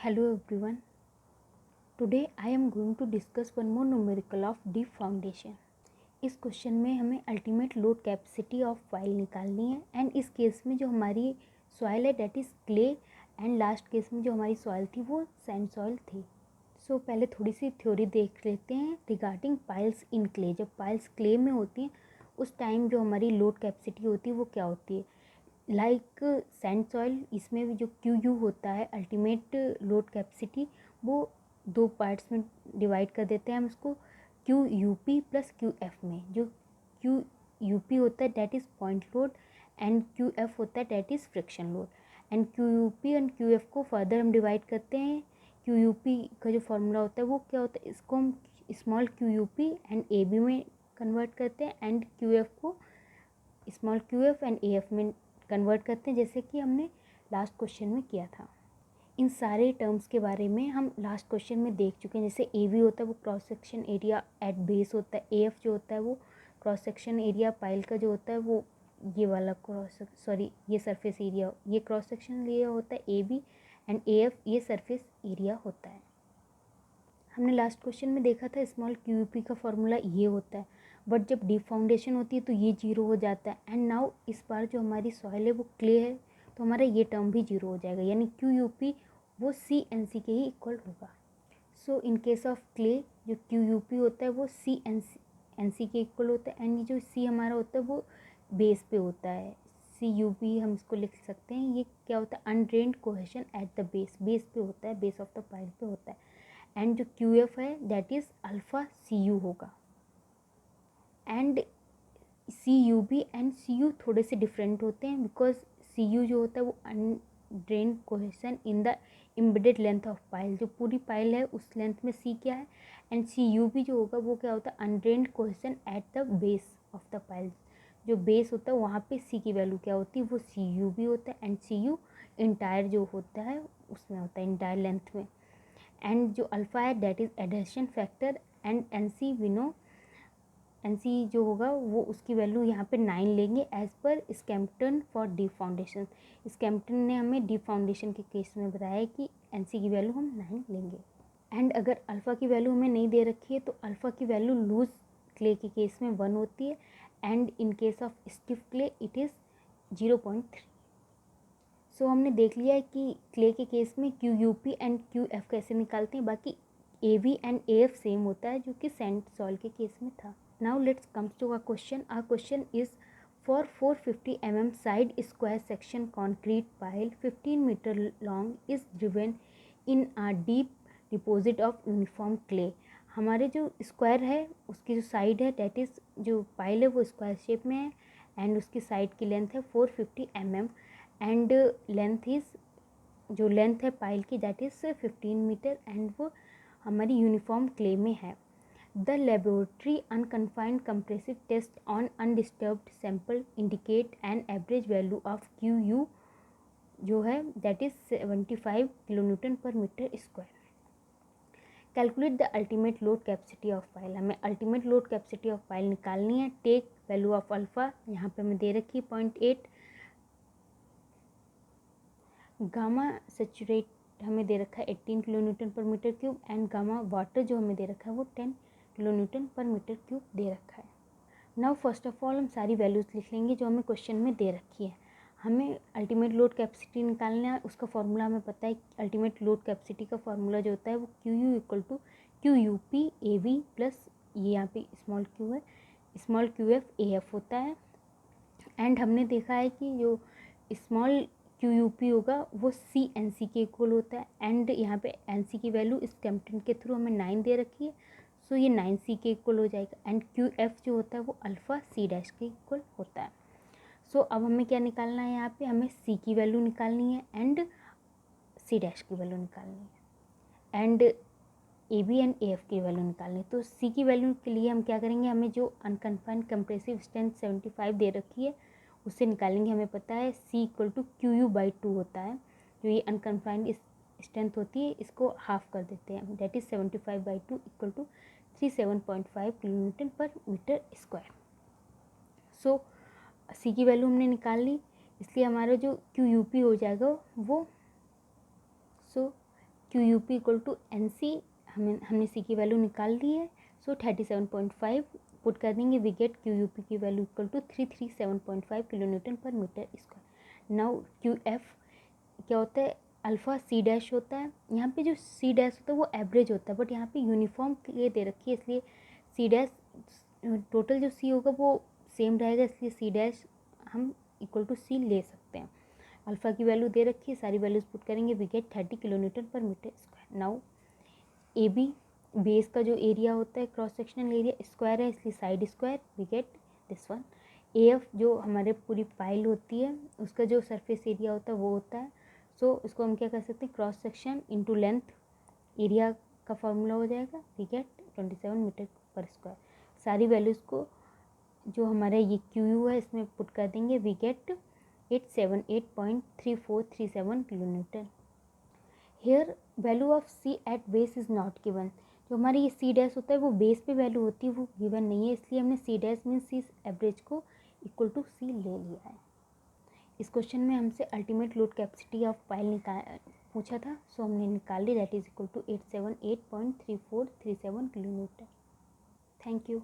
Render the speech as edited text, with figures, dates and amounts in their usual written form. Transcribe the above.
Hello everyone. Today I am going to discuss one more numerical of deep foundation. इस question में हमें ultimate load capacity of soil निकालनी है and इस case में जो हमारी सॉइल है that is clay and last case में जो हमारी सॉइल थी वो सैंड सॉइल थी. सो पहले थोड़ी सी थ्योरी देख लेते हैं रिगार्डिंग पाइल्स इन क्ले. जब पाइल्स क्ले में होती हैं उस टाइम जो हमारी लोड कैपेसिटी होती है वो क्या होती है. लाइक सैंड सॉइल, इसमें भी जो क्यू यू होता है अल्टीमेट लोड कैपेसिटी, वो दो पार्ट्स में डिवाइड कर देते हैं हम इसको Q U P plus Q F में. जो क्यू यू पी होता है that is point load and Q F होता है that is friction load. And Q U P and Q F को फर्दर हम डिवाइड करते हैं. क्यू यू पी का जो फॉर्मूला होता है वो क्या होता है, इसको हम small Q you P and A B में कन्वर्ट करते हैं एंड क्यू एफ को small Q F and A F में कन्वर्ट करते हैं, जैसे कि हमने लास्ट क्वेश्चन में किया था. इन सारे टर्म्स के बारे में हम लास्ट क्वेश्चन में देख चुके हैं. जैसे ए वी होता है वो cross section area at base होता है. ए एफ जो होता है वो क्रॉस सेक्शन एरिया पाइल का जो होता है वो ये वाला ये सरफेस एरिया, ये क्रॉस सेक्शन एरिया होता है A B and A F ये सरफेस एरिया होता है. हमने लास्ट क्वेश्चन में देखा था स्मॉल क्यू यू पी का फॉर्मूला ये होता है, बट जब डीप फाउंडेशन होती है तो ये जीरो हो जाता है. एंड नाउ इस बार जो हमारी सॉइल है वो क्ले है तो हमारा ये टर्म भी जीरो हो जाएगा, यानी क्यू यू पी वो सी एन सी के ही इक्वल होगा. सो इन केस ऑफ क्ले जो क्यू यू पी होता है वो सी एन सी के इक्वल होता है. एंड ये जो सी हमारा होता है वो बेस पे होता है. सी यू पी हम इसको लिख सकते हैं. ये क्या होता है, undrained cohesion at the base, base पे होता है, बेस ऑफ द पाइल पे होता है. एंड जो क्यू एफ है that is alpha c u होगा. And c u b and c u थोड़े से डिफरेंट होते हैं बिकॉज सी यू जो होता है वो undrained cohesion in the embedded length of pile. जो पूरी पाइल है उस लेंथ में सी क्या है. एंड सी यू बी जो होगा वो क्या होता है, undrained cohesion at the base of the pile. जो बेस होता है वहाँ पे सी की वैल्यू क्या होती है, वो सी यू बी होता है. एंड सी यू इंटायर जो होता है उसमें होता है, इंटायर लेंथ में. एंड जो अल्फ़ा है that is adhesion factor. And N C we know, N C जो होगा वो उसकी वैल्यू यहाँ पे 9 लेंगे as per Skempton for deep foundation. Skempton ने हमें डीप फाउंडेशन के केस में बताया है कि एन सी की वैल्यू हम 9 लेंगे. एंड अगर अल्फ़ा की वैल्यू हमें नहीं दे रखी है तो अल्फ़ा की वैल्यू लूज क्ले के केस में 1 होती है and in case of stiff clay it is 0.3. सो हमने देख लिया है कि क्ले के केस में Q U P and Q F कैसे निकालते हैं. बाकी A V and A F same होता है जो कि सैंड सॉइल के केस में था. Now let's comes to our question. Our question is for 450 mm side square section concrete pile 15 metre long is driven in a deep deposit of uniform clay. हमारे जो square है उसकी जो side है that is, जो pile है वो square shape में है एंड उसकी साइड की लेंथ है 450 mm एंड लेंथ इज़, जो लेंथ है पाइल की दैट इज़ 15 मीटर एंड वो हमारी यूनिफॉर्म क्ले में है. The laboratory unconfined compressive test on undisturbed sample indicate an average value of q u जो है that is 75 kilonewton per metre square. Calculate the ultimate load capacity of pile. हमें ultimate load capacity of pile निकालनी है. Take value of alpha यहाँ पे हमें दे रखी है 0.8. गामा सेचुरेट हमें दे रखा है 18 kilonewton per metre cube and gamma water जो हमें दे रखा है वो 10 किलोन्यूटन पर मीटर क्यूब दे रखा है. नाउ फर्स्ट ऑफ ऑल हम सारी वैल्यूज़ लिख लेंगे जो हमें क्वेश्चन में दे रखी है. हमें अल्टीमेट लोड कैपेसिटी निकालना है, उसका फॉर्मूला हमें पता है. अल्टीमेट लोड कैपेसिटी का फॉर्मूला जो होता है वो Q U equal to Q U P A V plus ये यहाँ पे स्मॉल क्यू है, small Q F A F होता है. एंड हमने देखा है कि जो स्मॉल क्यू यू पी होगा वो सी एन सी के इक्वल होता है. एंड यहाँ पे एन सी की वैल्यू इस स्कैम्पटन के थ्रू हमें 9 दे रखी है, सो ये 9 सी के इक्वल हो जाएगा. एंड क्यू एफ जो होता है वो अल्फ़ा सी डैश के इक्वल होता है. सो अब हमें क्या निकालना है, यहाँ पे हमें सी की वैल्यू निकालनी है एंड सी डैश की वैल्यू निकालनी है and A B and A F की वैल्यू निकालनी है. तो सी की वैल्यू के लिए हम क्या करेंगे, हमें जो अनकन्फाइंड कंप्रेसिव स्ट्रेंथ 75 दे रखी है उससे निकालेंगे. हमें पता है c equal to Q u by 2 होता है. जो ये अनकन्फाइंड स्ट्रेंथ होती है इसको हाफ कर देते हैं, that is 75/2 equal to 37.5 kilonewton per metre square. So C की वैल्यू हमने निकाल ली, इसलिए हमारा जो क्यू यू पी हो जाएगा वो Q you P equal to N C, हमने सी की वैल्यू निकाल ली है, सो 37.5 पुट कर देंगे, we get q you p की value equal to 337.5 kilo newton per metre square. Now q f क्या होता है, अल्फ़ा सी डैश होता है, यहाँ पे जो सी डैश होता है वो एवरेज होता है, बट यहाँ पे यूनिफॉर्म ये दे रखी है, इसलिए सी डैश टोटल जो सी होगा वो सेम रहेगा, इसलिए सी डैश हम इक्वल टू सी ले सकते हैं। अल्फ़ा की वैल्यू दे रखी है, सारी वैल्यूज पुट करेंगे, we get 30 kilo newton per metre square. Now A B base का जो एरिया होता है क्रॉस सेक्शनल एरिया स्क्वायर है, इसलिए side square, we get this one. A F जो हमारे पूरी पाइल होती है उसका जो सरफेस एरिया होता है वो होता है, सो इसको हम क्या कर सकते हैं, cross section into length area का फॉर्मूला हो जाएगा, वी गेट 27 मीटर पर स्क्वायर। सारी वैल्यूज़ को जो हमारा ये क्यू यू है इसमें पुट कर देंगे, we get 878.3437 kilo newton. Here value of C at base is not given, जो हमारी ये सी डैश होता है वो बेस पे वैल्यू होती है, वो गिवन नहीं है, इसलिए हमने c dash mean c average को इक्वल टू सी ले लिया है। इस क्वेश्चन में हमसे ultimate load capacity of pile पूछा था, सो हमने निकाल ली, that is equal to 878.3437 kilo newton. Thank you.